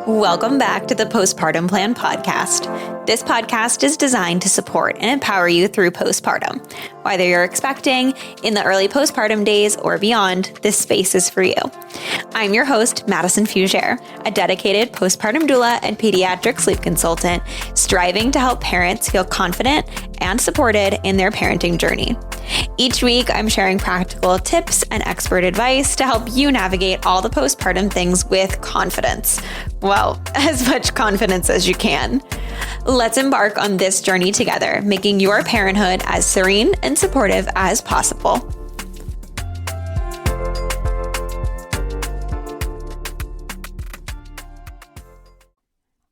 Welcome back to the Postpartum Plan podcast. This podcast is designed to support and empower you through postpartum. Whether you're expecting, in the early postpartum days, or beyond, this space is for you. I'm your host, Madison Fugere, a dedicated postpartum doula and pediatric sleep consultant, striving to help parents feel confident and supported in their parenting journey. Each week, I'm sharing practical tips and expert advice to help you navigate all the postpartum things with confidence. Well, as much confidence as you can. Let's embark on this journey together, making your parenthood as serene and supportive as possible.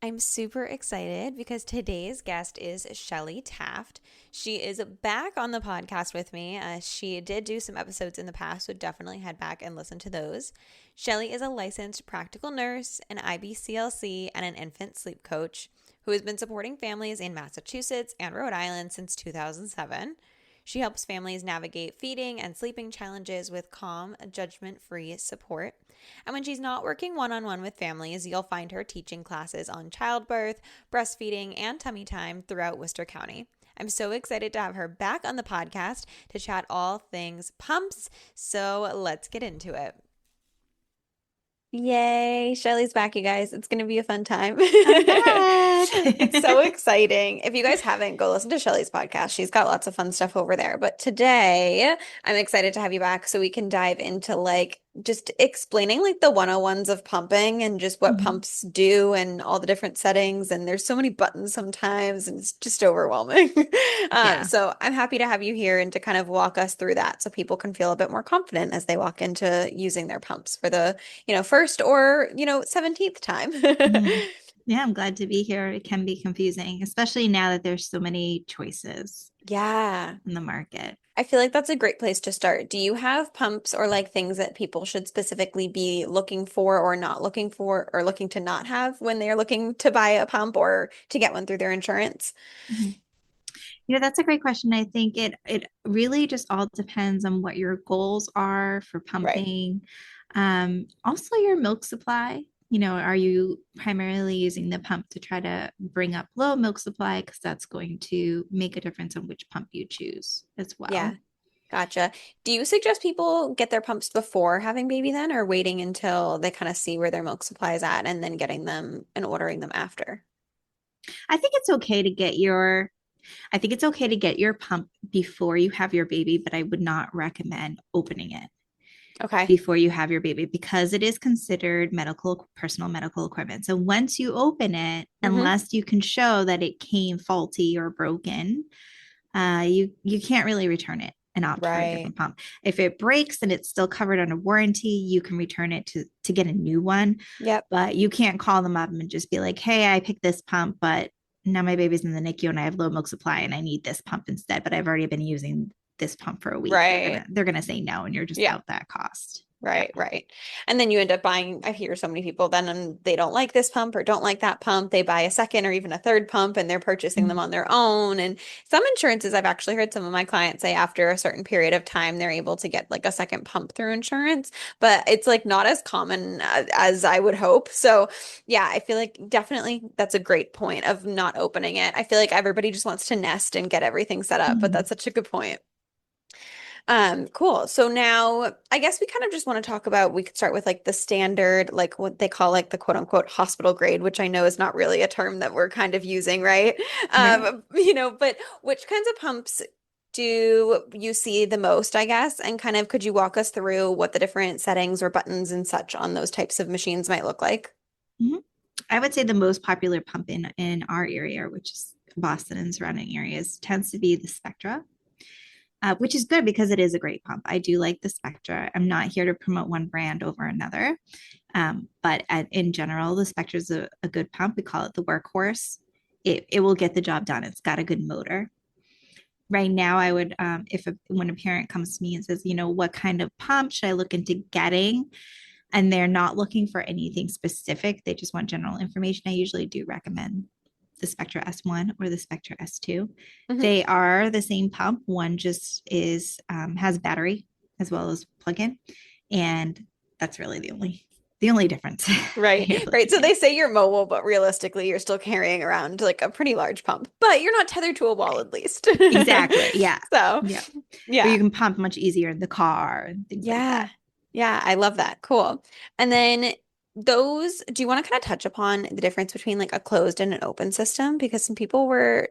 I'm super excited because today's guest is Shelly Taft. She is back on the podcast with me. She did do some episodes in the past, so definitely head back and listen to those. Shelly is a licensed practical nurse, an IBCLC, and an infant sleep coach who has been supporting families in Massachusetts and Rhode Island since 2007. She helps families navigate feeding and sleeping challenges with calm, judgment-free support. And when she's not working one-on-one with families, you'll find her teaching classes on childbirth, breastfeeding, and tummy time throughout Worcester County. I'm so excited to have her back on the podcast to chat all things pumps. So let's get into it. Yay, Shelly's back, you guys. It's going to be a fun time. I'm back. It's so exciting. If you guys haven't, go listen to Shelly's podcast. She's got lots of fun stuff over there. But today, I'm excited to have you back so we can dive into just explaining the 101s of pumping and just what pumps do and all the different settings. And there's so many buttons sometimes and it's just overwhelming. So I'm happy to have you here and to kind of walk us through that so people can feel a bit more confident as they walk into using their pumps for the, first or, 17th time. Yeah, I'm glad to be here. It can be confusing, especially now that there's so many choices in the market. I feel like that's a great place to start. Do you have pumps or things that people should specifically be looking for or not looking for or looking to not have when they're looking to buy a pump or to get one through their insurance? That's a great question. I think it really just all depends on what your goals are for pumping. Right. Also your milk supply. Are you primarily using the pump to try to bring up low milk supply? Because that's going to make a difference on which pump you choose as well. Yeah, gotcha. Do you suggest people get their pumps before having baby then, or waiting until they kind of see where their milk supply is at and then getting them and ordering them after? I think it's okay to get your pump before you have your baby, but I would not recommend opening it. Okay. Before you have your baby, because it is considered personal medical equipment. So once you open it, unless you can show that it came faulty or broken, you can't really return it and opt for a different pump. If it breaks and it's still covered under warranty, you can return it to get a new one. Yep. But you can't call them up and just be like, hey, I picked this pump, but now my baby's in the NICU and I have low milk supply and I need this pump instead, but I've already been using this pump for a week. Right. They're gonna say no, and you're just out that cost. Right. And then you end up buying, I hear so many people then and they don't like this pump or don't like that pump. They buy a second or even a third pump and they're purchasing them on their own. And some insurances, I've actually heard some of my clients say after a certain period of time, they're able to get a second pump through insurance, but it's not as common as I would hope. So yeah, I feel like definitely that's a great point of not opening it. I feel like everybody just wants to nest and get everything set up, but that's such a good point. Cool. So now I guess we kind of just want to talk about, we could start with the standard, what they call the quote unquote hospital grade, which I know is not really a term that we're kind of using, right? But which kinds of pumps do you see the most, I guess? And kind of, could you walk us through what the different settings or buttons and such on those types of machines might look like? I would say the most popular pump in our area, which is Boston and surrounding areas, tends to be the Spectra. Which is good because it is a great pump. I do like the Spectra. I'm not here to promote one brand over another. But in general, the Spectra is a good pump. We call it the workhorse. It will get the job done. It's got a good motor. Right now, I would, when a parent comes to me and says, what kind of pump should I look into getting? And they're not looking for anything specific. They just want general information. I usually do recommend the Spectra S1 or the Spectra S2. They are the same pump. One just has battery as well as plug-in, and that's really the the only difference Right. Right. really. So they say you're mobile, but realistically, you're still carrying around like a pretty large pump, but you're not tethered to a wall Right. at least. Exactly. Yeah. So, Yeah. But you yeah. can pump much easier in the car and things like Yeah. that. Yeah. I love that. Cool. And then do you want to kind of touch upon the difference between like a closed and an open system? Because some people were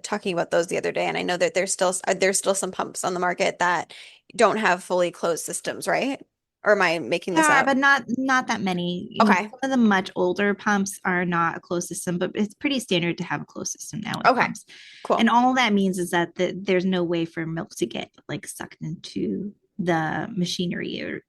talking about those the other day, and I know that there's still some pumps on the market that don't have fully closed systems, right? Or am I making There this are, up? but not that many. Okay. Some of the much older pumps are not a closed system, but it's pretty standard to have a closed system now with Okay. pumps. And Cool. all that means is that there's no way for milk to get like sucked into the machinery or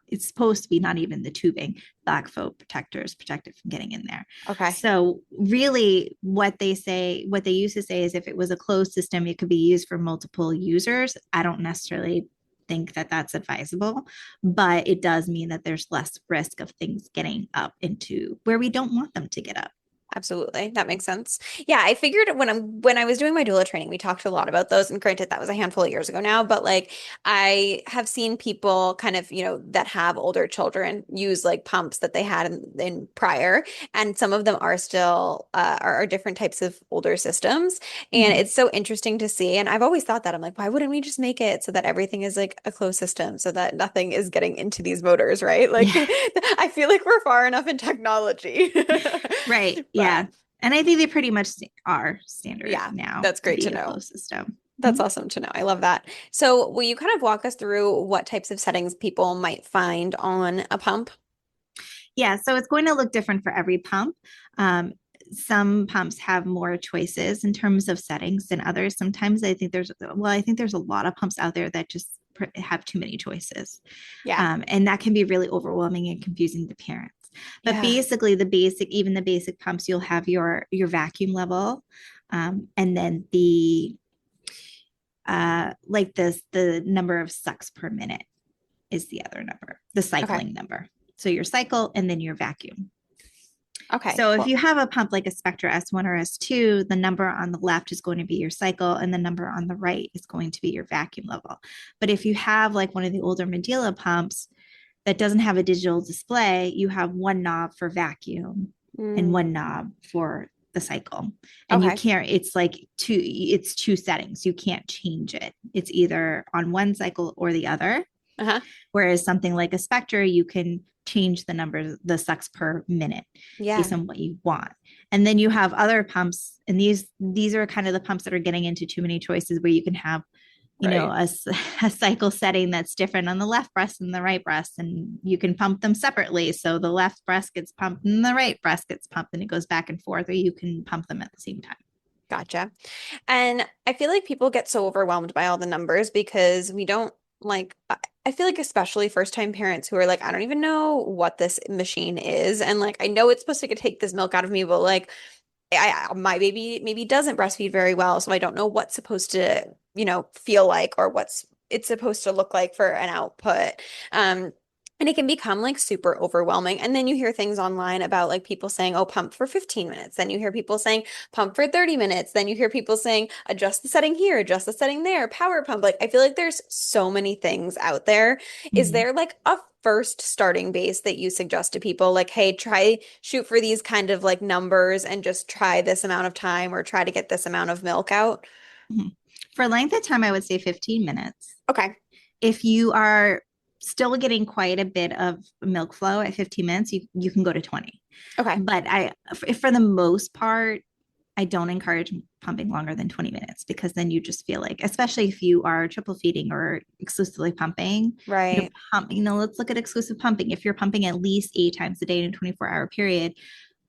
it's supposed to be not even the tubing, black faux protectors protect it from getting in there. Okay. So really what they used to say is if it was a closed system, it could be used for multiple users. I don't necessarily think that that's advisable, but it does mean that there's less risk of things getting up into where we don't want them to get up. Absolutely. That makes sense. Yeah, I figured when I was doing my doula training, we talked a lot about those. And granted, that was a handful of years ago now, but like I have seen people kind of, that have older children use like pumps that they had in prior. And some of them are still are different types of older systems. And Mhm. it's so interesting to see. And I've always thought that I'm like, why wouldn't we just make it so that everything is like a closed system so that nothing is getting into these motors, right? Like Yeah, I feel like we're far enough in technology. right. But Yeah. And I think they pretty much are standard yeah, now that's to great to be a know. closed system. That's Mhm. awesome to know. I love that. So, will you kind of walk us through what types of settings people might find on a pump? Yeah, so it's going to look different for every pump. Some pumps have more choices in terms of settings than others. Sometimes I think there's a lot of pumps out there that just have too many choices. Yeah. And that can be really overwhelming and confusing to parents. But Yeah. basically, even the basic pumps, you'll have your vacuum level, and then the number of sucks per minute is the other number, the Okay. cycling number. So your cycle and then your vacuum. Okay. So if Cool. you have a pump like a Spectra S1 or S2, the number on the left is going to be your cycle and the number on the right is going to be your vacuum level. But if you have like one of the older Medela pumps that doesn't have a digital display, you have one knob for vacuum and Mm, one knob for the cycle. And you okay. can't, it's two settings. You can't change it. It's either on one cycle or the other. Uh-huh. Whereas something like a Spectre, you can change the numbers, the sucks per minute based Yeah. on what you want. And then you have other pumps, and these are kind of the pumps that are getting into too many choices where you can have, Right. a cycle setting that's different on the left breast and the right breast, and you can pump them separately. So the left breast gets pumped and the right breast gets pumped, and it goes back and forth, or you can pump them at the same time. Gotcha. And I feel like people get so overwhelmed by all the numbers because we don't like, I feel like especially first time parents who are like, I don't even know what this machine is. And like, I know it's supposed to take this milk out of me, but like, my baby maybe doesn't breastfeed very well, so I don't know what's supposed to, feel like or what's it's supposed to look like for an output. Um, and it can become like super overwhelming. And then you hear things online about like people saying, oh, pump for 15 minutes. Then you hear people saying pump for 30 minutes. Then you hear people saying adjust the setting here, adjust the setting there, power pump. Like I feel like there's so many things out there. Is Mhm. there like a first starting base that you suggest to people like, hey, try shoot for these kind of like numbers and just try this amount of time or try to get this amount of milk out? Mhm. For length of time, I would say 15 minutes. Okay. If you are still getting quite a bit of milk flow at 15 minutes, you can go to 20. Okay. But for the most part, I don't encourage pumping longer than 20 minutes because then you just feel like, especially if you are triple feeding or exclusively pumping, Right. let's look at exclusive pumping. If you're pumping at least 8 times a day in a 24-hour period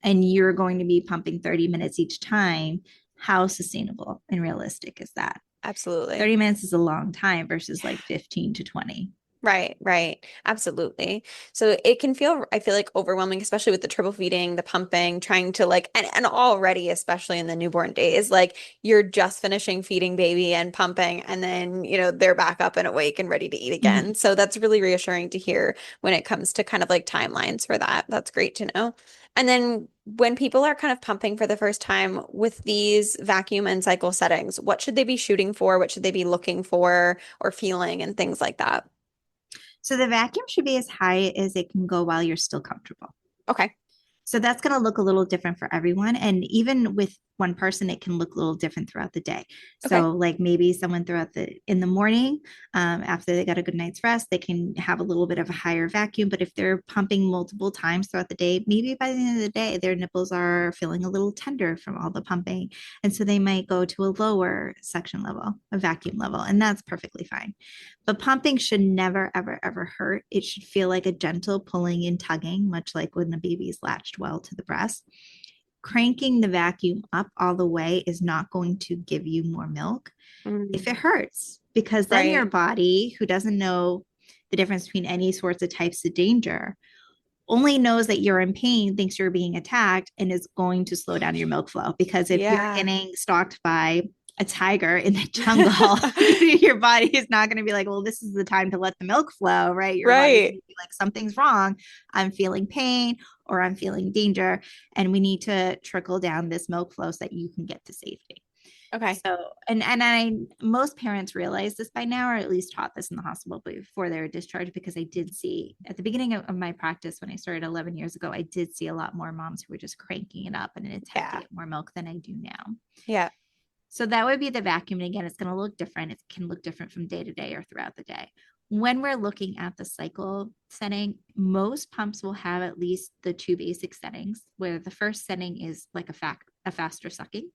and you're going to be pumping 30 minutes each time, how sustainable and realistic is that? Absolutely. 30 minutes is a long time versus like 15 to 20. Right, right. Absolutely. So it can feel, I feel like overwhelming, especially with the triple feeding, the pumping, trying to like, and already, especially in the newborn days, like you're just finishing feeding baby and pumping, and then, they're back up and awake and ready to eat again. Mhm. So that's really reassuring to hear when it comes to kind of like timelines for that. That's great to know. And then when people are kind of pumping for the first time with these vacuum and cycle settings, what should they be shooting for? What should they be looking for or feeling and things like that? So the vacuum should be as high as it can go while you're still comfortable. Okay. So that's going to look a little different for everyone. And even with one person, it can look a little different throughout the day. Okay. So like maybe someone in the morning, after they got a good night's rest, they can have a little bit of a higher vacuum. But if they're pumping multiple times throughout the day, maybe by the end of the day, their nipples are feeling a little tender from all the pumping. And so they might go to a lower suction level, a vacuum level, and that's perfectly fine. But pumping should never, ever, ever hurt. It should feel like a gentle pulling and tugging, much like when the baby's latched well to the breast. Cranking the vacuum up all the way is not going to give you more milk if it Mm, hurts, because then your right. body, who doesn't know the difference between any sorts of types of danger, only knows that you're in pain, thinks you're being attacked, and is going to slow down your milk flow. Because if you're Yeah. getting stalked by a tiger in the jungle, your body is not going to be like, well, this is the time to let the milk flow, right? Your body's going Right. to be like, something's wrong. I'm feeling pain or I'm feeling danger. And we need to trickle down this milk flow so that you can get to safety. Okay. So, and I most parents realize this by now, or at least taught this in the hospital before they were discharged, because I did see at the beginning of my practice when I started 11 years ago, I did see a lot more moms who were just cranking it up in an attempt to Yeah. get more milk than I do now. Yeah. So that would be the vacuum. And again, it's going to look different. It can look different from day to day or throughout the day. When we're looking at the cycle setting, most pumps will have at least the two basic settings, where the first setting is like a faster sucking.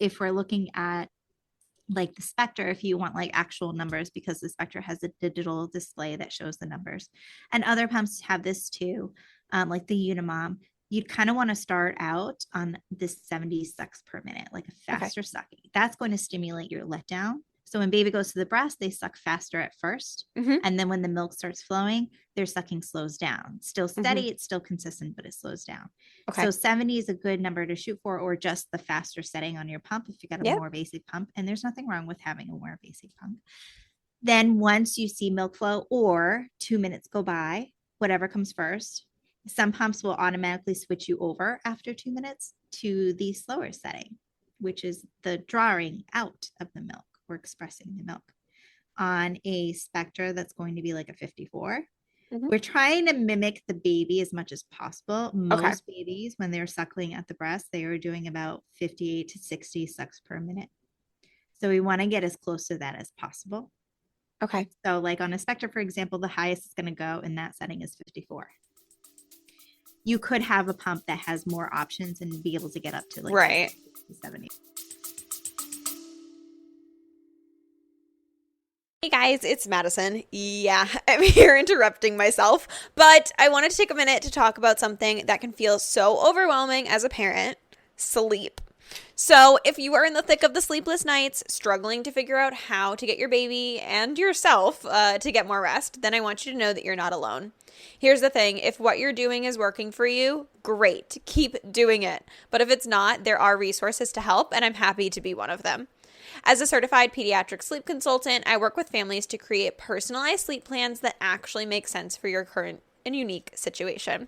If we're looking at like the Spectre, if you want like actual numbers, because the Spectre has a digital display that shows the numbers, and other pumps have this too, like the Unimom, you'd kind of want to start out on this 70 sucks per minute, like a Okay. faster sucking. That's going to stimulate your letdown. So when baby goes to the breast, they suck faster at first. Mm-hmm. And then when the milk starts flowing, their sucking slows down. Still Mm-hmm. steady, it's still consistent, but it slows down. Okay. So 70 is a good number to shoot for, or just the faster setting on your pump if you got a Yeah. more basic pump. And there's nothing wrong with having a more basic pump. Then once you see milk flow or 2 minutes go by, whatever comes first, some pumps will automatically switch you over after 2 minutes to the slower setting, which is the drawing out of the milk or expressing the milk. On a Spectra, that's going to be like a 54. Mm-hmm. We're trying to mimic the baby as much as possible. Okay. Most babies, when they're suckling at the breast, they are doing about 58 to 60 sucks per minute. So we want to get as close to that as possible. Okay. So, like on a Spectre, for example, the highest it's going to go in that setting is 54. You could have a pump that has more options and be able to get up to like Right. 70. Hey guys, it's Madison. Yeah, I'm here interrupting myself, but I wanted to take a minute to talk about something that can feel so overwhelming as a parent: sleep. So, if you are in the thick of the sleepless nights, struggling to figure out how to get your baby and yourself to get more rest, then I want you to know that you're not alone. Here's the thing: if what you're doing is working for you, great, keep doing it. But if it's not, there are resources to help, and I'm happy to be one of them. As a certified pediatric sleep consultant, I work with families to create personalized sleep plans that actually make sense for your current and unique situation.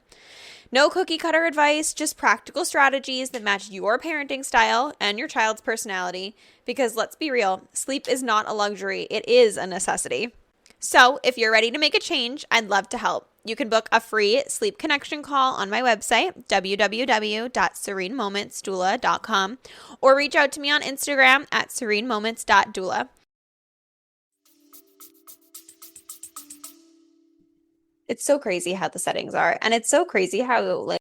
No cookie cutter advice, just practical strategies that match your parenting style and your child's personality. Because let's be real, sleep is not a luxury, it is a necessity. So, if you're ready to make a change, I'd love to help. You can book a free sleep connection call on my website, www.serenemomentsdoula.com, or reach out to me on Instagram at serenemoments.doula. It's so crazy how the settings are. And it's so crazy how, like,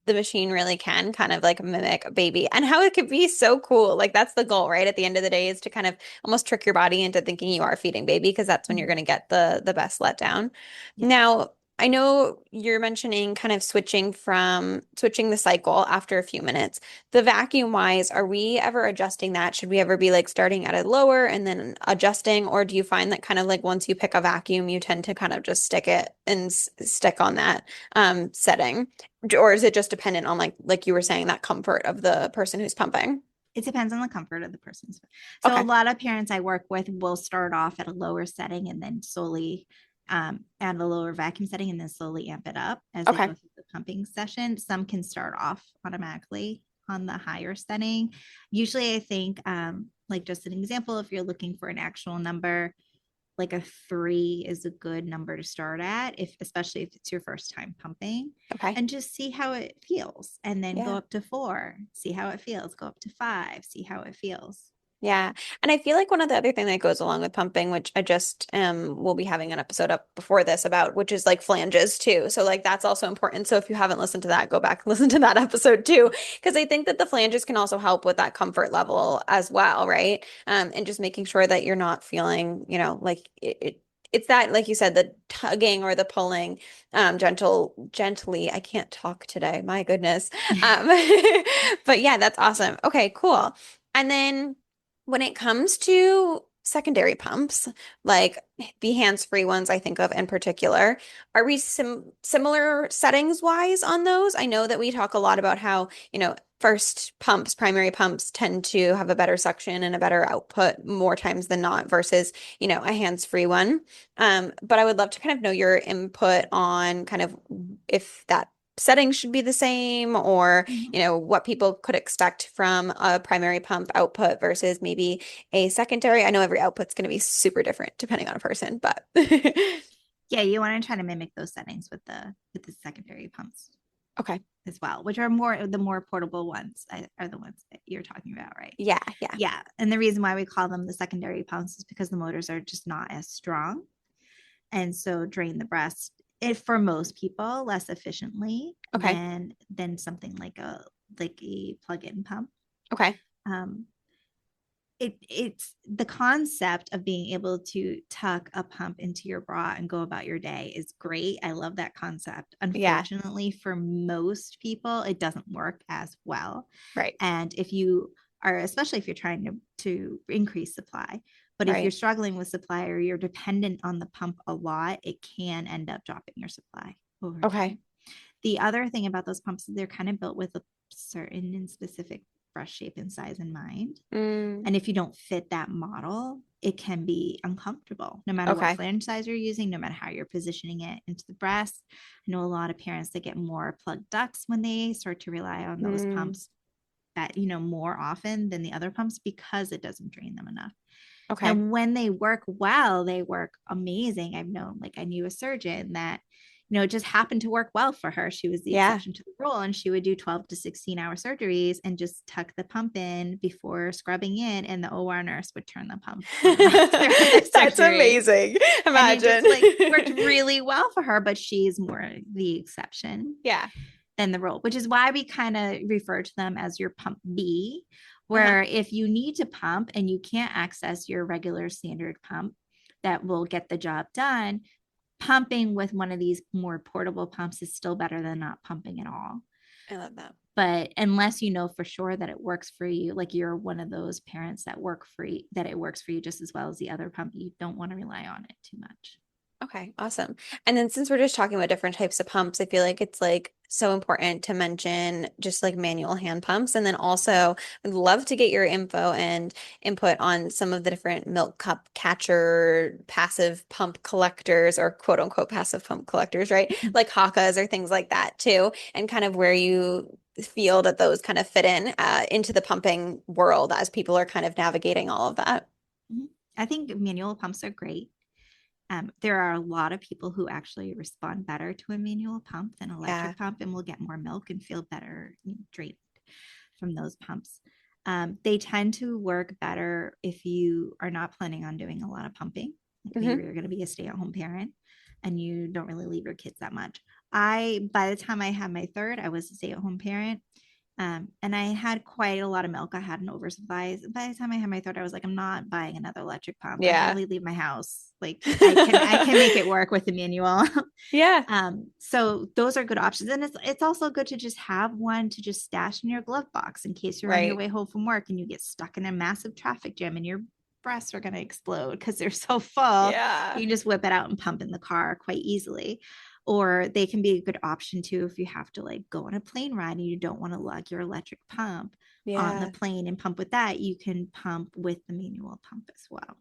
the machine really can kind of like mimic a baby, and how it could be so cool. Like, that's the goal, right? At the end of the day, is to kind of almost trick your body into thinking you are feeding baby, because that's when you're going to get the best letdown. Yeah. Now, I know you're mentioning kind of switching the cycle after a few minutes. The vacuum wise, are we ever adjusting that? Should we ever be like starting at a lower and then adjusting? Or do you find that kind of like once you pick a vacuum, you tend to kind of just stick it and stick on that setting? Or is it just dependent on like you were saying, that comfort of the person who's pumping? It depends on the comfort of the person's. So a Okay. lot of parents I work with will start off at a lower setting and then slowly add a lower vacuum setting and then slowly amp it up as they Okay. go through the pumping session. Some can start off automatically on the higher setting. Usually I think like just an example, if you're looking for an actual number, like a 3 is a good number to start at, if especially if it's your first time pumping, Okay. and just see how it feels. And then go Yeah. up to 4, see how it feels. Go up to 5, see how it feels. Yeah. And I feel like one of the other thing that goes along with pumping, which I just will be having an episode up before this about, which is like flanges too. So like that's also important. So if you haven't listened to that, go back and listen to that episode too. Because I think that the flanges can also help with that comfort level as well, right? And just making sure that you're not feeling, like it's that, like you said, the tugging or the pulling, gently. I can't talk today. My goodness. Um, but yeah, that's awesome. Okay, cool. And then when it comes to secondary pumps, like the hands-free ones I think of in particular, are we similar settings wise on those? I know that we talk a lot about how, first pumps, primary pumps tend to have a better suction and a better output more times than not versus, a hands-free one. But I would love to kind of know your input on kind of if that settings should be the same or what people could expect from a primary pump output versus maybe a secondary. I know every output's going to be super different depending on a person, but Yeah, you want to try to mimic those settings with the secondary pumps okay. as well, which are more the more portable ones are the ones that you're talking about, right? Yeah, yeah. Yeah. And the reason why we call them the secondary pumps is because the motors are just not as strong. And so drain the breast if for most people less efficiently Okay. than something like a plug-in pump. Okay. Um, it's the concept of being able to tuck a pump into your bra and go about your day is great. I love that concept. Yeah, Unfortunately, for most people, it doesn't work as well. right. And if you are, especially if you're trying to increase supply, but if you're Right. struggling with supply or you're dependent on the pump a lot, it can end up dropping your supply over Okay. time. The other thing about those pumps is they're kind of built with a certain and specific breast shape and size in mind. Mm, And if you don't fit that model, it can be uncomfortable no matter what okay. flange size you're using, no matter how you're positioning it into the breast. I know a lot of parents that get more plug ducts when they start to rely on those Mm, pumps that, more often than the other pumps because it doesn't drain them enough. okay. And when they work well, they work amazing. I knew a surgeon that, it just happened to work well for her. She was the Yeah. exception to the rule, and she would do 12 to 16-hour surgeries and just tuck the pump in before scrubbing in, and the OR nurse would turn the pump on and off throughout the That's surgery. amazing. And it Imagine. just worked really well for her, but she's more the exception Yeah. than the rule, which is why we kind of refer to them as your pump B, Uh-huh. where if you need to pump and you can't access your regular standard pump that will get the job done, pumping with one of these more portable pumps is still better than not pumping at all. I love that. But unless you know for sure that it works for you, like you're one of those parents that it works for you just as well as the other pump, you don't want to rely on it too much. Okay, awesome. And then since we're just talking about different types of pumps, I feel like it's like so important to mention just like manual hand pumps. And then also I'd love to get your info and input on some of the different milk cup catcher passive pump collectors or quote unquote passive pump collectors, right? Like Hakas or things like that too, and kind of where you feel that those kind of fit in into the pumping world as people are kind of navigating all of that. I think manual pumps are great. There are a lot of people who actually respond better to a manual pump than Yeah. electric pump and will get more milk and feel better drained from those pumps. They tend to work better if you are not planning on doing a lot of pumping. Like maybe Hmm. you're going to be a stay-at-home parent and you don't really leave your kids that much. By the time I had my third, I was a stay-at-home parent. And I had quite a lot of milk. I had an oversupply. By the time I had my third, I was like, I'm not buying another electric pump. I Yeah. barely leave my house. Like I can make it work with the manual. Yeah. So those are good options. And it's also good to just have one to just stash in your glove box in case you're on your Right. way home from work and you get stuck in a massive traffic jam and your breasts are going to explode because they're so full. Yeah. You can just whip it out and pump in the car quite easily. Or they can be a good option too if you have to like go on a plane ride and you don't want to lug your electric pump on the Yeah. plane and pump with that. You can pump with the manual pump as well.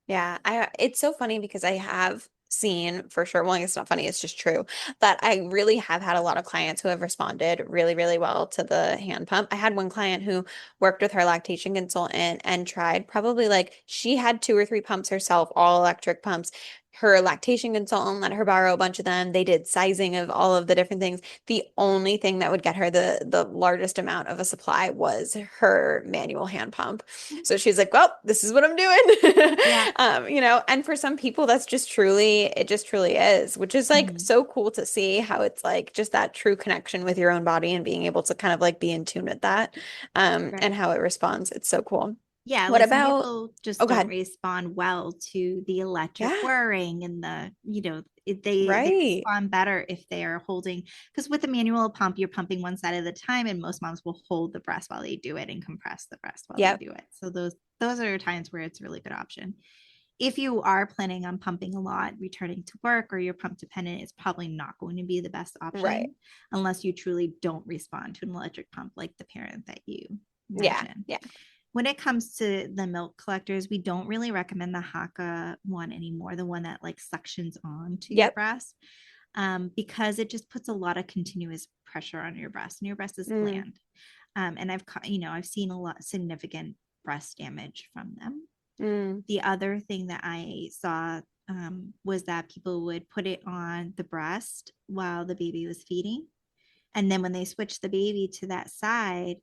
Yeah. It's so funny because I have seen for sure. Well, it's not funny, it's just true that I really have had a lot of clients who have responded really, really well to the hand pump. I had one client who worked with her lactation consultant and tried probably like she had two or three pumps herself, all electric pumps. Her lactation consultant let her borrow a bunch of them. They did sizing of all of the different things. The only thing that would get her the largest amount of a supply was her manual hand pump. So she's like, well, this is what I'm doing. Yeah. And for some people that's just truly, it just truly is, which is like Mhm. so cool to see how it's like just that true connection with your own body and being able to kind of like be in tune with that, and Right. how it responds. It's so cool. Yeah, What like some about, people just oh, go don't ahead. respond well to the electric Yeah, whirring and they right. respond better if they are holding, because with the manual pump, you're pumping one side at a time, and most moms will hold the breast while they do it and compress the breast while they Yep. do it. So those are times where it's a really good option. If you are planning on pumping a lot, returning to work, or you're pump dependent, it's probably not going to be the best Right. option unless you truly don't respond to an electric pump like the parent that you Yeah. mentioned. Yeah. When it comes to the milk collectors, we don't really recommend the Haka one anymore, the one that like suctions on to your Yep. breast, because it just puts a lot of continuous pressure on your breast, and your breast is Mm, gland. And I've seen a lot significant breast damage from them. mm, The other thing that I saw was that people would put it on the breast while the baby was feeding. And then when they switch the baby to that side,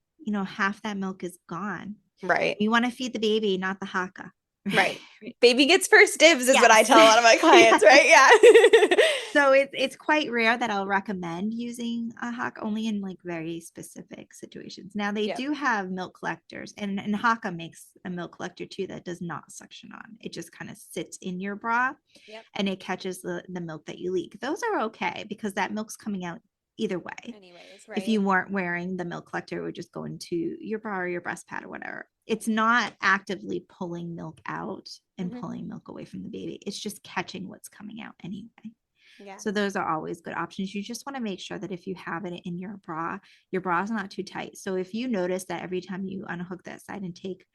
half that milk is gone. right. You want to feed the baby, not the haka. Right. Baby gets first dibs is what I Yes. tell a lot of my clients, Yeah. right? Yeah. So it's quite rare that I'll recommend using a haka, only in like very specific situations. Now they Yep. do have milk collectors, and haka makes a milk collector too that does not suction on. It just kind of sits in your bra Yep. and it catches the milk that you leak. Those are okay because that milk's coming out either way. Anyways, If right? you weren't wearing the milk collector, it would just go into your bra or your breast pad or whatever. It's not actively pulling milk out and Hmm. pulling milk away from the baby. It's just catching what's coming out anyway. Yeah. So those are always good options. You just want to make sure that if you have it in your bra is not too tight. So if you notice that every time you unhook that side and take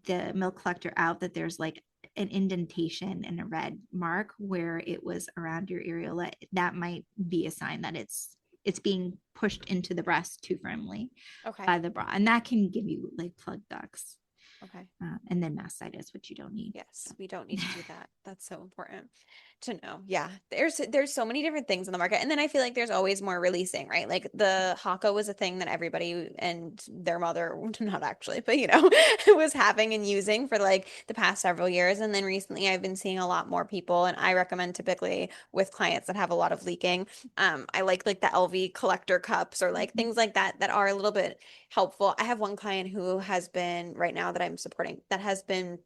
the milk collector out, that there's like an indentation and a red mark where it was around your areola, that might be a sign that it's being pushed into the breast too firmly Okay. by the bra, and that can give you like plug ducts, Okay. and then mastitis, which you don't need. Yes, So. we don't need to do that. That's so important to know. Yeah, there's so many different things in the market, and then I feel like there's always more releasing, right? Like the Haka was a thing that everybody and their mother, not actually, but was having and using for like the past several years, and then recently I've been seeing a lot more people, and I recommend typically with clients that have a lot of leaking. I like the LV collector cups or like Mhm. things like that that are a little bit helpful. I have one client who has been right now that I'm supporting that has been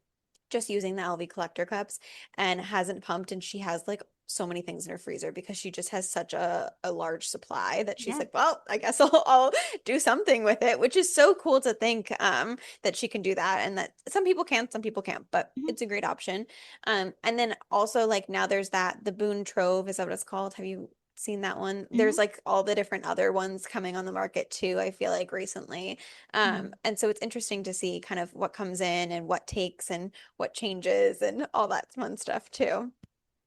just using the LV collector cups and hasn't pumped, and she has like so many things in her freezer because she just has such a large supply that she's Yeah. like, well, I guess I'll do something with it, which is so cool to think that she can do that, and that some people can, some people can't, but Mhm. it's a great option. And then also like now there's the Boone Trove, is that what it's called? Have you seen that one? There's Mhm. like all the different other ones coming on the market too, I feel like recently. Mhm. And so it's interesting to see kind of what comes in and what takes and what changes and all that fun stuff too.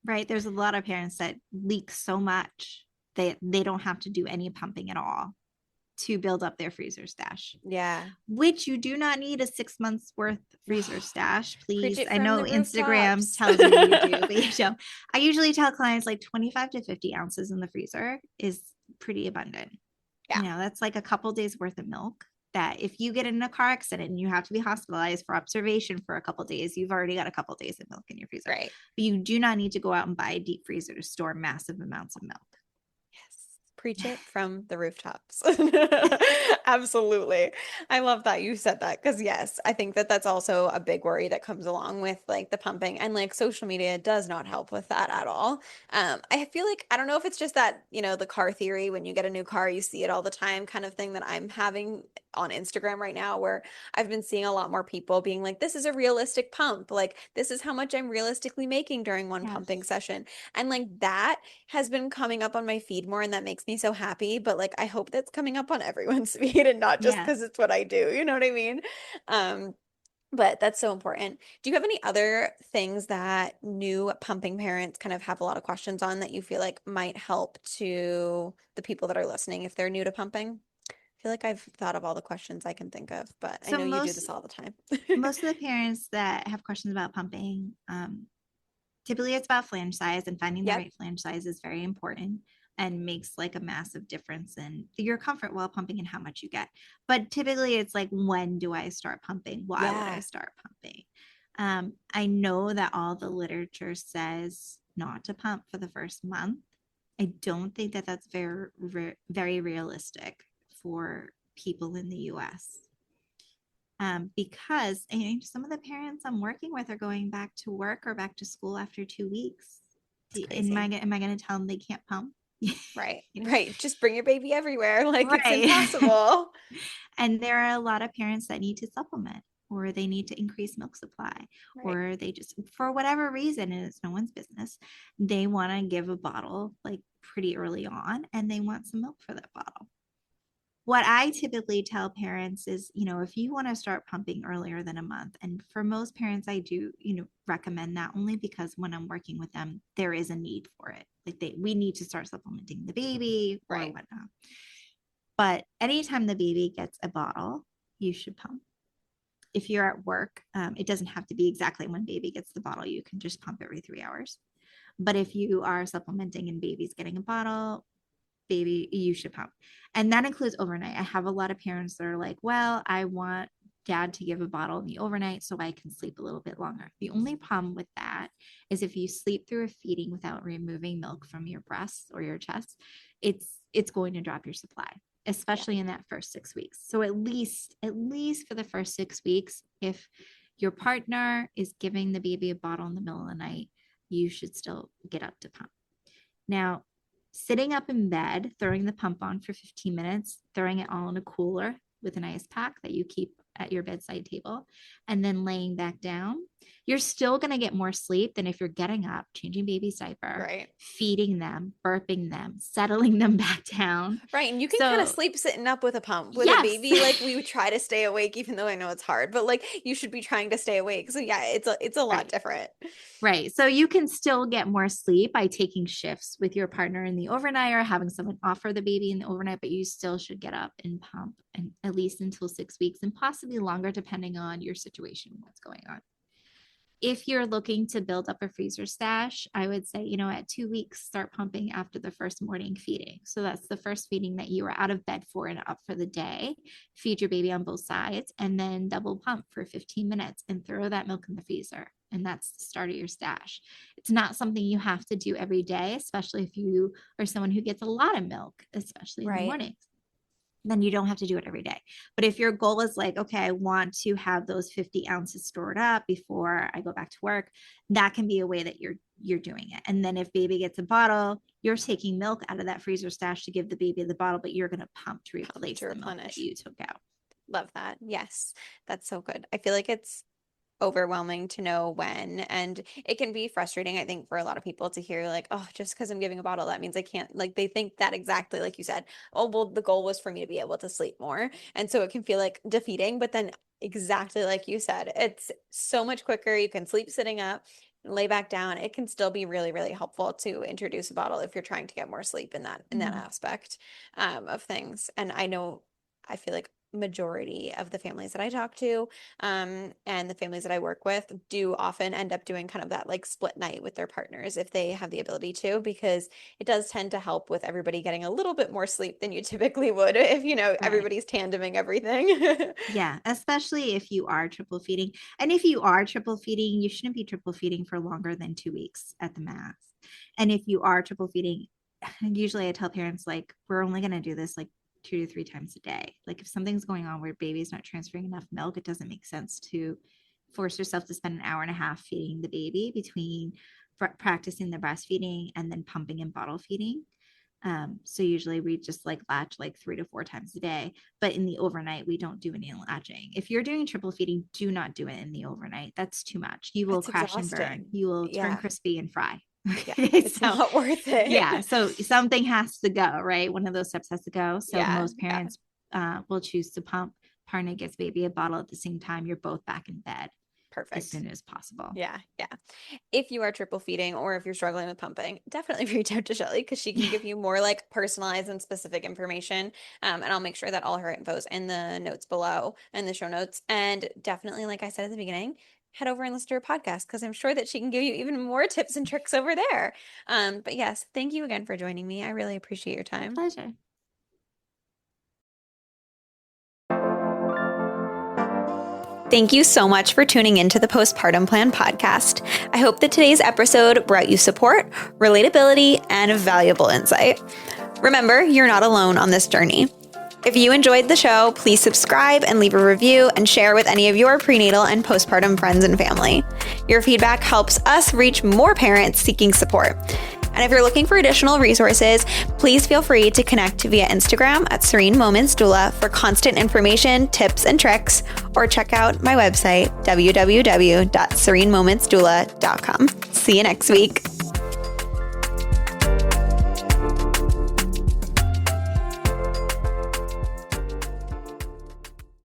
Right. There's a lot of parents that leak so much that they don't have to do any pumping at all to build up their freezer stash, Yeah. which you do not need a 6 months worth freezer stash, Preach please. it I from know the Instagram rooftops. tells you do, but you don't. I usually tell clients like 25 to 50 ounces in the freezer is pretty abundant. Yeah. That's like a couple days worth of milk. That if you get in a car accident and you have to be hospitalized for observation for a couple days, you've already got a couple days of milk in your freezer. Right. But you do not need to go out and buy a deep freezer to store massive amounts of milk. Yes. Preach it from the rooftops. Absolutely. I love that you said that because, yes, I think that that's also a big worry that comes along with like the pumping, and like social media does not help with that at all. I feel like, I don't know if it's just that, the car theory, when you get a new car, you see it all the time kind of thing that I'm having on Instagram right now, where I've been seeing a lot more people being like, this is a realistic pump. Like, this is how much I'm realistically making during one pumping Yes. session. And like that has been coming up on my feed more, and that makes me so happy. But like, I hope that's coming up on everyone's feed and not just Yes. because it's what I do. You know what I mean? Um, But that's so important. Do you have any other things that new pumping parents kind of have a lot of questions on that you feel like might help to the people that are listening if they're new to pumping? I feel like I've thought of all the questions I can think of, but I So know you do this all the time. most of the parents that have questions about pumping, typically it's about flange size, and finding the Yep. right flange size is very important and makes like a massive difference in your comfort while pumping and how much you get. But typically it's like, when do I start pumping? Why would I Yeah. start pumping? I know that all the literature says not to pump for the first month. I don't think that that's very realistic for people in the US, because some of the parents I'm working with are going back to work or back to school after 2 weeks. It's Am I, crazy. am I going to tell them they can't pump? Right. You know? Right. Just bring your baby everywhere. Like it's Right. impossible. And there are a lot of parents that need to supplement, or they need to increase milk supply, Right. or they just, for whatever reason, and it's no one's business, they want to give a bottle like pretty early on, and they want some milk for that bottle. What I typically tell parents is, if you want to start pumping earlier than a month, and for most parents, I do, recommend that, only because when I'm working with them, there is a need for it. Like we need to start supplementing the baby or Right. whatnot. But anytime the baby gets a bottle, you should pump. If you're at work, it doesn't have to be exactly when baby gets the bottle. You can just pump every 3 hours. But if you are supplementing and baby's getting a bottle, baby, you should pump. And that includes overnight. I have a lot of parents that are like, well, I want dad to give a bottle in the overnight so I can sleep a little bit longer. The only problem with that is, if you sleep through a feeding without removing milk from your breasts or your chest, it's going to drop your supply, Yeah. especially in that first 6 weeks. So at least for the first 6 weeks, if your partner is giving the baby a bottle in the middle of the night, you should still get up to pump. Now, sitting up in bed, throwing the pump on for 15 minutes, throwing it all in a cooler with an ice pack that you keep at your bedside table, and then laying back down, you're still going to get more sleep than if you're getting up, changing baby's diaper, Right. feeding them, burping them, settling them back down. Right. And you can kind of So, sleep sitting up with a pump. With a yes. baby, like we would try to stay awake, even though I know it's hard, but like you should be trying to stay awake. So yeah, it's a lot Right. different. Right. So you can still get more sleep by taking shifts with your partner in the overnight, or having someone offer the baby in the overnight, but you still should get up and pump, and at least until 6 weeks, and possibly longer depending on your situation, what's going on. If you're looking to build up a freezer stash, I would say, at 2 weeks, start pumping after the first morning feeding. So that's the first feeding that you are out of bed for and up for the day. Feed your baby on both sides, and then double pump for 15 minutes and throw that milk in the freezer. And that's the start of your stash. It's not something you have to do every day, especially if you are someone who gets a lot of milk, especially in the Right. mornings. Then you don't have to do it every day. But if your goal is like, okay, I want to have those 50 ounces stored up before I go back to work, that can be a way that you're doing it. And then if baby gets a bottle, you're taking milk out of that freezer stash to give the baby the bottle, but you're going to pump to Pump replace to the milk that replenish. you took out. Love that. Yes. That's so good. I feel like it's overwhelming to know when, and it can be frustrating, I think, for a lot of people to hear like, oh, just because I'm giving a bottle, that means I can't, like they think that exactly like you said, oh well, the goal was for me to be able to sleep more, and so it can feel like defeating, but then exactly like you said, it's so much quicker. You can sleep sitting up, lay back down. It can still be really, really helpful to introduce a bottle if you're trying to get more sleep in that Mhm. aspect of things. And I know, I feel like majority of the families that I talk to, and the families that I work with do often end up doing kind of that like split night with their partners if they have the ability to, because it does tend to help with everybody getting a little bit more sleep than you typically would if, Right. everybody's tandeming everything. Yeah, especially if you are triple feeding. And if you are triple feeding, you shouldn't be triple feeding for longer than 2 weeks at the max. And if you are triple feeding, usually I tell parents, like, we're only going to do this like 2 to 3 times a day. Like, if something's going on where baby's not transferring enough milk, it doesn't make sense to force yourself to spend an hour and a half feeding the baby between practicing the breastfeeding and then pumping and bottle feeding. So usually we just like latch like 3 to 4 times a day, but in the overnight, we don't do any latching. If you're doing triple feeding, do not do it in the overnight. That's too much. You will That's crash and burn. exhausting. You will turn Yeah. crispy and fry. Yeah. It's So not worth yeah, it. so something has to go, right? One of those steps has to go. So Yeah. most Yeah. parents will choose to pump partner gives baby a bottle at the same time, you're both back in bed Perfect. as soon as possible. Yeah. If you are triple feeding or if you're struggling with pumping, definitely reach out to Shelly because she can give you more like personalized and specific information. And I'll make sure that all her info is in the notes below and the show notes. And definitely, like I said at the beginning, head over and listen to her podcast because I'm sure that she can give you even more tips and tricks over there. But yes, thank you again for joining me. I really appreciate your time. My pleasure. Thank you so much for tuning into the Postpartum Plan podcast. I hope that today's episode brought you support, relatability, and valuable insight. Remember, you're not alone on this journey. If you enjoyed the show, please subscribe and leave a review and share with any of your prenatal and postpartum friends and family. Your feedback helps us reach more parents seeking support. And if you're looking for additional resources, please feel free to connect via Instagram at Serene Moments Doula for constant information, tips, and tricks, or check out my website, www.serenemomentsdoula.com. See you next week.